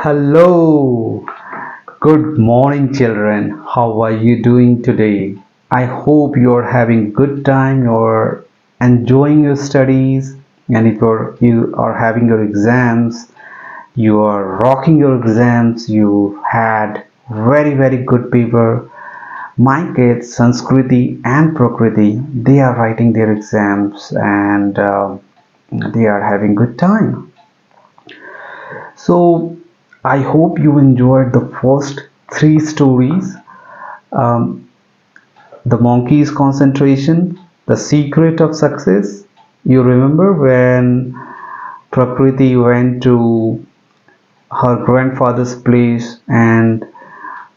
Hello, good morning, children. How are you doing today? I hope you're having good time, you're enjoying your studies, and if you are having your exams, you are rocking your exams, you had very good paper. My kids, Sanskriti and Prakriti, they are writing their exams and they are having good time. So I hope you enjoyed the first three stories, um, the monkey's concentration, the secret of success. You remember when Prakriti went to her grandfather's place and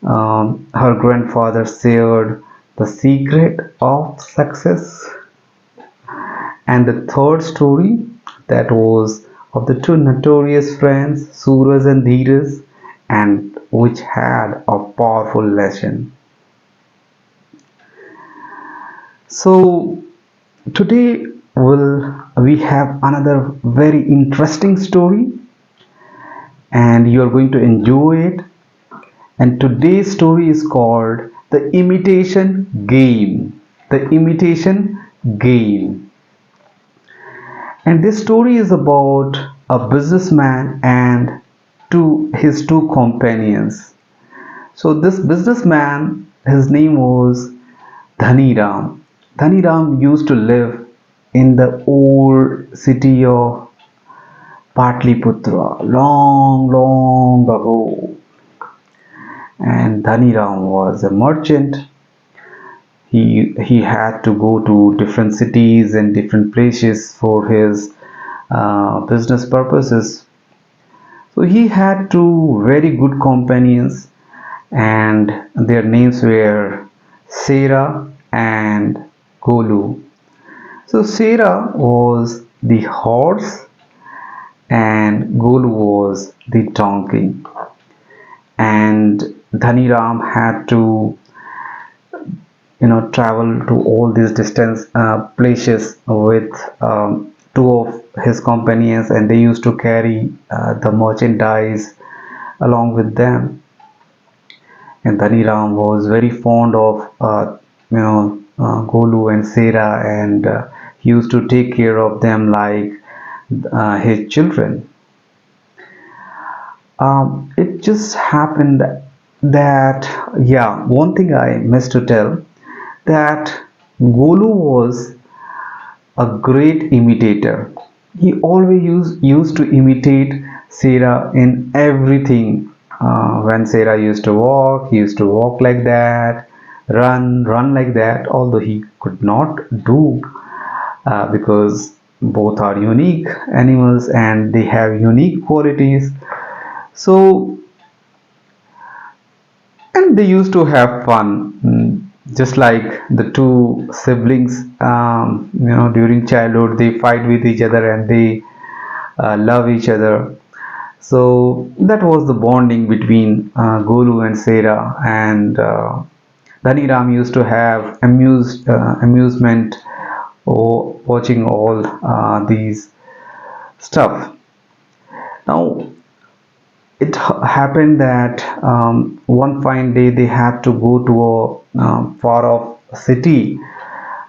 her grandfather shared the secret of success. And the third story, that was of the two notorious friends, Suraj and Dheeraj, and which had a powerful lesson. So today we have another very interesting story, and you are going to enjoy it. And today's story is called The Imitation Game. The Imitation Game. And this story is about a businessman and his two companions. So this businessman, his name was Dhaniram. Dhaniram used to live in the old city of Patliputra long ago. And Dhaniram was a merchant. He had to go to different cities and different places for his business purposes. So he had two very good companions, and their names were Sera and Golu. So Sera was the horse and Golu was the donkey. And Dhaniram had to travel to all these distance places with two of his companions, and they used to carry the merchandise along with them. And Dhaniram was very fond of Golu and Sera, and he used to take care of them like his children. It just happened that, yeah, one thing I missed to tell, that Golu was a great imitator. He always used to imitate Sarah in everything. When Sarah used to walk, he used to walk like that, run like that, although he could not do because both are unique animals and they have unique qualities. So, and they used to have fun, just like the two siblings. During childhood, they fight with each other and they love each other. So that was the bonding between Golu and Sera, and Dhani used to have amusement watching all these stuff. Now it happened that one fine day they had to go to a far off city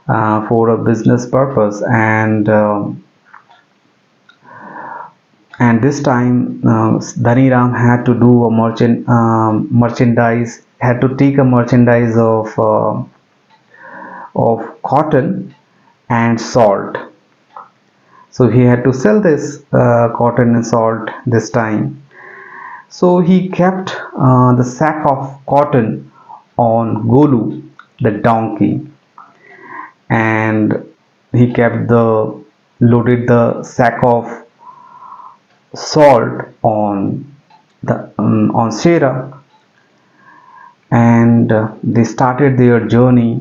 for a business purpose, and this time Dhaniram had to do a merchandise, had to take a merchandise of cotton and salt. So he had to sell this cotton and salt this time. So he kept the sack of cotton on Golu, the donkey, and he kept the loaded the sack of salt on Sera, and they started their journey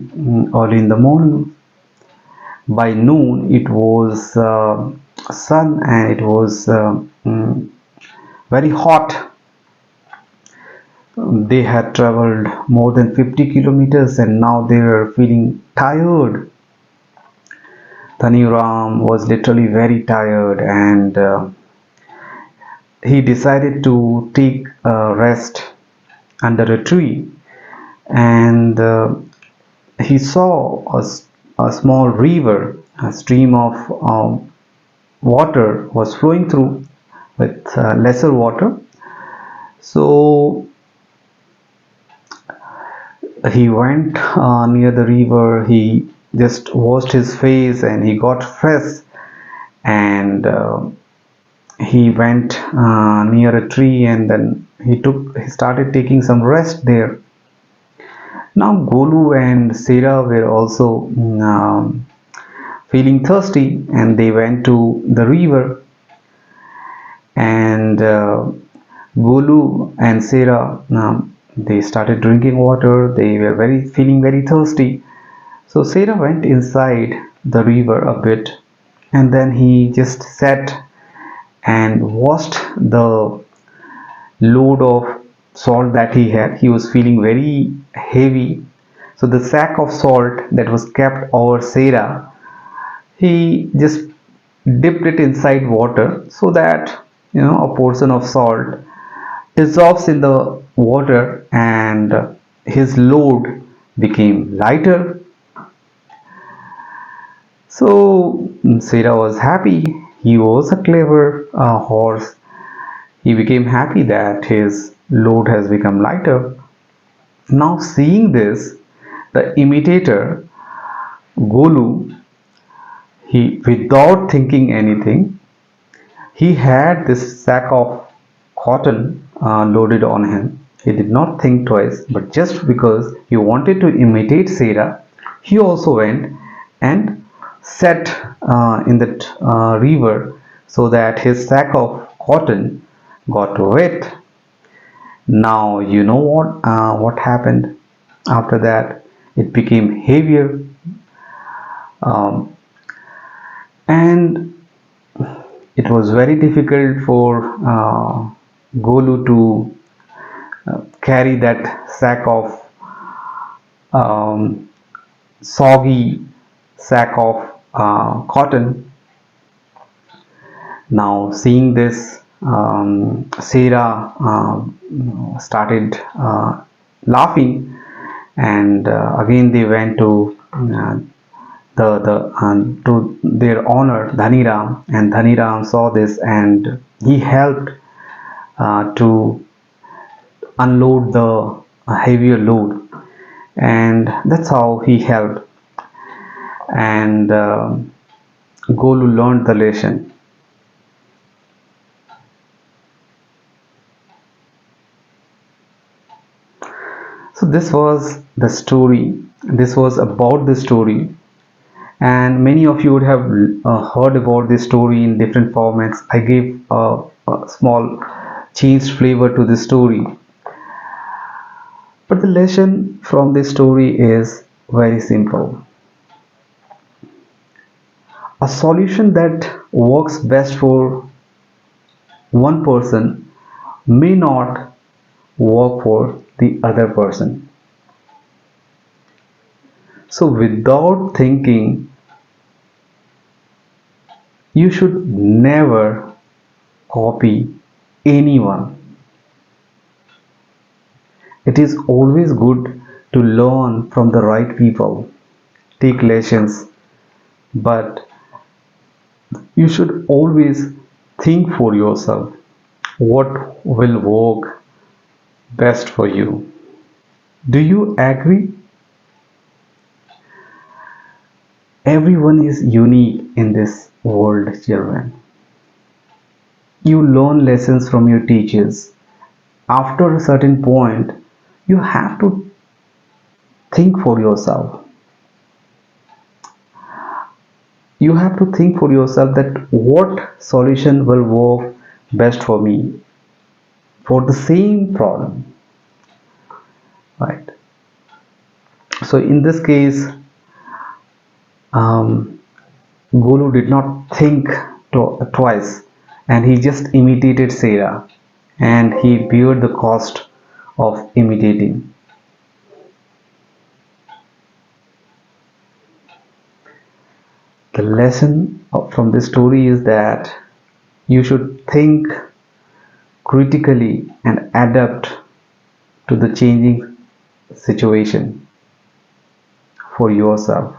early in the morning. By noon, it was sun and it was very hot. They had traveled more than 50 kilometers and now they were feeling tired. Dhaniram was literally very tired, and he decided to take a rest under a tree, and he saw a small river, a stream of water was flowing through with lesser water. So he went near the river, he just washed his face and he got fresh, and he went near a tree, and then he started taking some rest there. Now Golu and Sera were also feeling thirsty, and they went to the river, and Golu and Sera, they started drinking water. They were feeling very thirsty. So Sera went inside the river a bit, and then he just sat and washed the load of salt that he had. He was feeling very heavy. So the sack of salt that was kept over Sera, he just dipped it inside water so that a portion of salt dissolves in the water, and his load became lighter. So Sera was happy. He was a clever horse. He became happy that his load has become lighter. Now, seeing this, the imitator Golu, he, without thinking anything, he had this sack of cotton loaded on him. He did not think twice, but just because he wanted to imitate Sera, he also went and sat in that river so that his sack of cotton got wet. Now you know what happened after that. It became heavier, um, and it was very difficult for Golu to carry that sack of um, soggy sack of cotton. Now, seeing this, Sarah started laughing, and again they went to to their owner Dhaniram, and Dhaniram saw this, and he helped to unload the heavier load, and that's how he helped, and Golu learned the lesson. So this was the story. This was about the story, and many of you would have heard about this story in different formats. I gave a small changed flavor to the story, but the lesson from this story is very simple. A solution that works best for one person may not work for the other person. So without thinking, you should never copy anyone. It is always good to learn from the right people, take lessons, but you should always think for yourself what will work best for you. Do you agree? Everyone is unique in this world, children. You learn lessons from your teachers. After a certain point, you have to think for yourself. You have to think for yourself that what solution will work best for me for the same problem, right? So in this case, um, Golu did not think twice, and he just imitated Sarah, and he bear the cost of imitating. The lesson from this story is that you should think critically and adapt to the changing situation for yourself.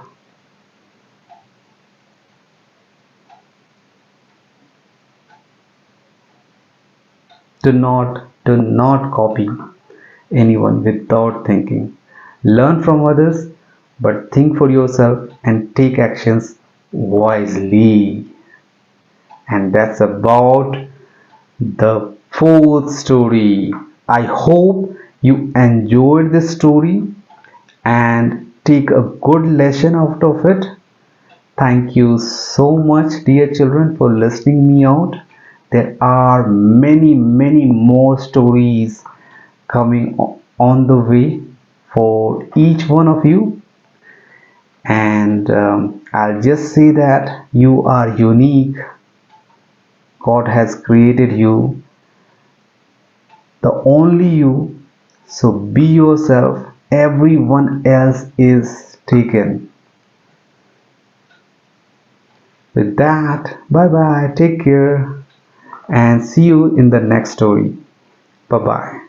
Do not copy anyone without thinking. Learn from others, but think for yourself and take actions wisely. And that's about the fourth story. I hope you enjoyed this story and take a good lesson out of it. Thank you so much, dear children, for listening me out. There are many more stories coming on the way for each one of you. And I'll just say that you are unique. God has created you, the only you. So be yourself. Everyone else is taken. With that, bye bye. Take care and see you in the next story. Bye bye.